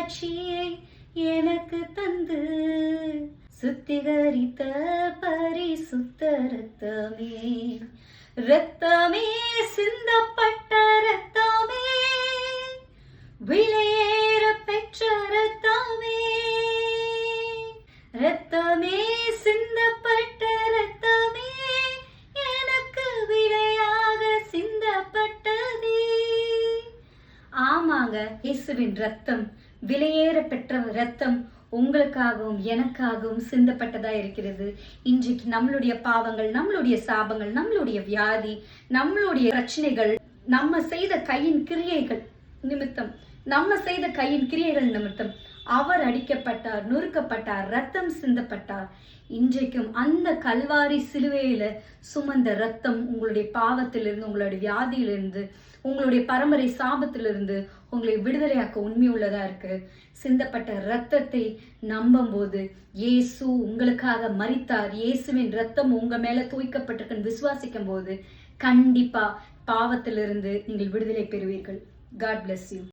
சாட்சியை எனக்கு தந்து சுத்திகரித்த பரிசுத்த ரத்தமே, ரத்தமே சிந்தப்பட்ட ரத்தமே, விலையேற பெற்ற ரத்தமே, ரத்தமே சிந்தப்பட்ட ரத்தமே, எனக்கு விலையாக சிந்தப்பட்டதே. ஆமாங்க, இயேசுவின் ரத்தம், விலையேற பெற்ற ரத்தம் உங்களுக்காகவும் எனக்காகவும் சிந்தப்பட்டதா இருக்கிறது. இன்றைக்கு நம்மளுடைய பாவங்கள், நம்மளுடைய சாபங்கள், நம்மளுடைய வியாதி, நம்மளுடைய பிரச்சனைகள், நம்ம செய்த கையின் கிரியைகள் நிமித்தம், அவர் அடிக்கப்பட்டார், நொறுக்கப்பட்டார், ரத்தம் சிந்தப்பட்டார். இன்றைக்கும் அந்த கல்வாரி சிலுவையில சுமந்த ரத்தம் உங்களுடைய பாவத்திலிருந்து, உங்களுடைய வியாதியிலிருந்து, உங்களுடைய பரம்பரை சாபத்திலிருந்து உங்களை விடுதலையாக்க உண்மை உள்ளதா இருக்கு. சிந்தப்பட்ட ரத்தத்தை நம்பும் போது, இயேசு உங்களுக்காக மரித்தார், இயேசுவின் ரத்தம் உங்க மேல தூய்க்கப்பட்டிருக்குன்னு விசுவாசிக்கும் போது கண்டிப்பா பாவத்திலிருந்து நீங்கள் விடுதலை பெறுவீர்கள். God bless you.